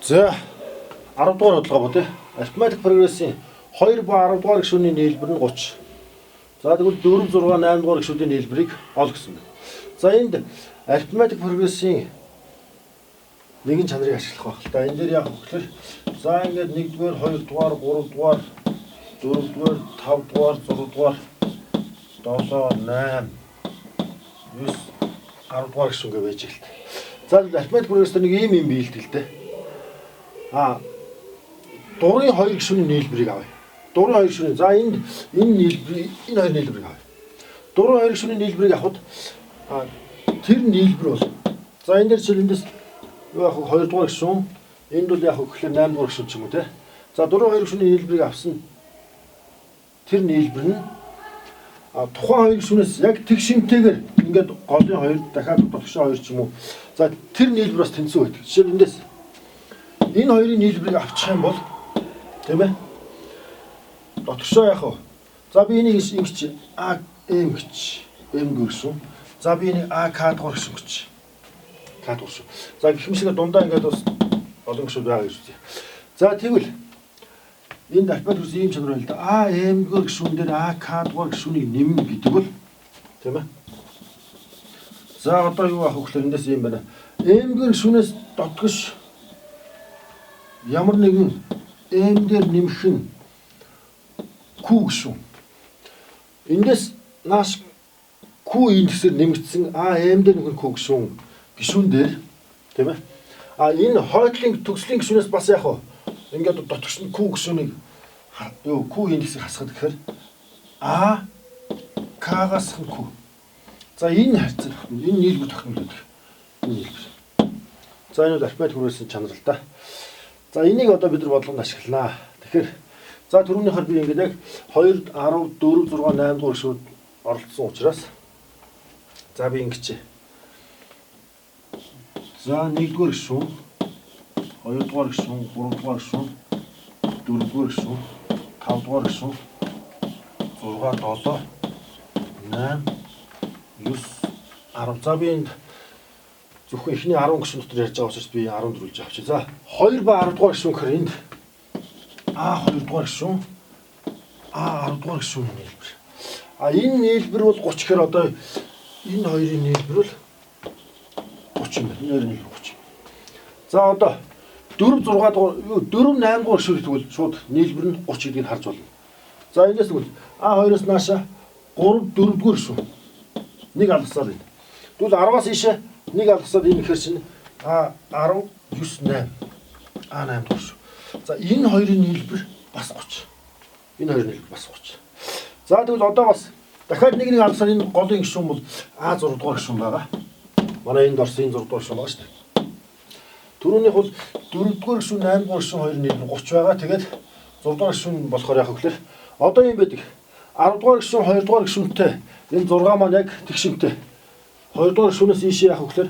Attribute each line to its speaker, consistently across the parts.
Speaker 1: За 10 дугаар бодлого бод. Арифметик прогрессийн 2 ба 10 дугаар гишүүний нийлбэр нь 30. За тэгвэл 4, 6, 8 дугаар гишүүдийн нийлбэрийг ол гэсэн байна. За энд арифметик прогрессийн нэгэн чанарыг ашиглах байх л да. Энэ дээр яг хөглөр за ингээд 1 дугаар, 2 дугаар, 3 дугаар, 4 дугаар, 5 дугаар, 6 дугаар, 7, 8, 9, 10 дугаар гишүүн гэж байж гэлтэй. За арифметик прогресс нэг ийм биелдэг л дээ. Дурын 2 гишүүний нийлбэрийг авъя. Дурын 2 гишүүний за энэ нийлбэр энэ хоёр нийлбэрийг авъя. Дурын 2 гишүүний нийлбэрийг авахд тэр нийлбэр бол за энэ дээр жишээл эндээс юу яг 2 дугаар гишүүн энд бол яг гэхэлээ 8 дугаар гишүүн ч юм уу те. За дурын 2 гишүүний нийлбэрийг авсан тэр нийлбэр нь тухайн 2 гишүүнээс яг тэг шимтэйгээр ингээд голын 2 дахиад дотгошоо 2 ч юм уу. За тэр нийлбэр бас тэнцүү байдаг. Жишээл эндээс энэ хоёрын нийлбэрийг авчих юм бол тийм ээ. Дотгошоо яах вэ? За би энийг ингэж А М гэж М гэрсэн. За би энийг А К дугаар гэрсэн гэж. К дугаар шүү. За гэх мэт дундаа ингээд бас олон гишүүд байгаа гэж үзье. За тэгвэл энэ арифметик үс ийм чанар байл да. А М гэрсэн дээр А К дугаар гишүүнийг нэмнэ гэдэг бол тийм ээ. За одоо юу авах вэ гэхээр эндээс юм байна. М гэршүүнээс дотгош ямар нэгэн М дээр нэмэх нь Q гишүүн. Эндээс нааш Q индексээр нэмэгдсэн А М дээр нэмэх Q гишүүн дээр тийм ээ. Энэ хойдлын төгслийн гишүүнээс бас яг ингээд дотгош нь Q гишүүнийг юу Q индексийг хасгах гэхээр А К-гаас хэн Q. За энэ харьцаа энэ нийлбэр тогтмол байдаг. Энэ нийлбэр. За энэ бол арифметик прогрессын чанар л да. За энийг одоо бид нар бодлогонд ашигланаа. Тэгэхээр за түрүүнийхээр би ингээд яг 2, 10, 4, 6, 8 дугаар гишүүд оролцсон учраас за би ингэж. За 1 дугаар гишүүн, 2 дугаар гишүүн, 3 дугаар гишүүн, 4 дугаар гишүүн, 5 дугаар гишүүн, 6, 7, 8, 9, 10. За би энд зөвхөн эхний 10 гишүүн дотор ярьж байгаа учраас би 14 гэж авчих. За 2 ба 10 дугаар гишүүн гэхээр энд А 2 дугаар гишүүн, А 10 дугаар гишүүний нийлбэр. Энэ нийлбэр бол 30 гэхээр одоо энэ хоёрын нийлбэр бол 30 юм байна. Энэ хоёрын нийлбэр 30. За одоо 4, 6 дугаар, 4, 8 дугаар гишүүн тэгвэл шууд нийлбэр нь 30 гэдгийг харж болно. За энэс тэгвэл А2-оос нааша 3, 4 дугаар гишүүн. Нэг алгасаад байна. Тэгвэл 10-аас ийшээ нэг алгасаад энэ ихэр чинь А 10, 9, 8. А 8 дугаар шүү. За энэ хоёрын нийлбэр бас 30. Энэ хоёрын нийлбэр бас 30. За тэгвэл одоо бас дахиад нэг алгасаад энэ голын гишүүн бол А 6 дугаар гишүүн байгаа. Манай энд орсон энэ 6 дугаар гишүүн байгаа шүү дээ. Түрүүнийх бол 4 дугаар гишүүн, 8 дугаар гишүүн хоёрын нийлбэр 30 байгаа. Тэгээд 6 дугаар гишүүн болохоор яг хөглөр одоо юм байдаг. 10 дугаар гишүүн, 2 дугаар гишүүнтэй энэ 6 маань яг тэгшинтэй. 2 дугаар гишүүнээс ийшээ яг хөглөр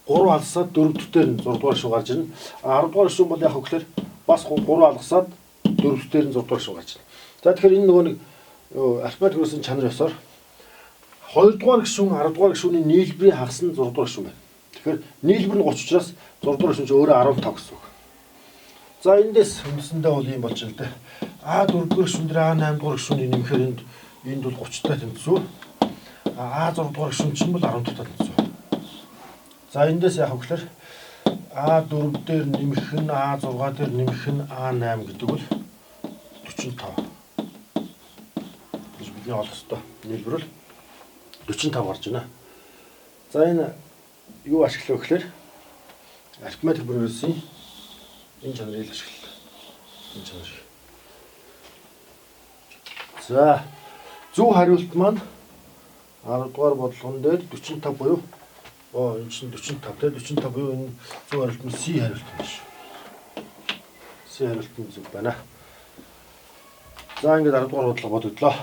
Speaker 1: 3 алгасаад 4 дэвтэр нь 6 дугаар гишүүн гарч ирнэ. 10 дугаар гишүүн бол яг хөглөр бас 3 алгасаад 4 дэвтэр нь 6 дугаар гишүүн гарч ирнэ. За тэгэхээр энэ нөгөө нэг арифметик прогрессын чанар ёсоор 2 дугаар гишүүн, 10 дугаар гишүүний нийлбэрийн хагас нь 6 дугаар гишүүн байна. Тэгэхээр нийлбэр нь 30 учраас 6 дугаар гишүүн чинь өөрөө 15 гэсэн үг. За эндээс үндсэндээ бол юм болж байна л дээ. А 4 дугаар гишүүн дээр А 8 дугаар гишүүний нэмэхээр энд бол 30 таа тэнцүү. А 6 дугаар гишүүн чинь бол 14 таа тэнцүү. За эндээс яах вэ гэхээр А 4 дээр нэмэх нь А 6 дээр нэмэх нь А 8 гэдэг бол 45. Бидний олох ёстой нийлбэр бол 45 гарч байна. За энэ юу ашиглах вэ гэхээр арифметик прогрессын энэ чанарыг ашиглах. Энэ чанар. За зөв хариулт маань 10 дугаар бодлогон дээр 45 буюу энэ чинь 45 те 45 буюу энэ зөв хариулт нь С хариулт юм шүү. С хариулт нь зөв байна. За ингээд 10 дугаар бодлого бодогдлоо.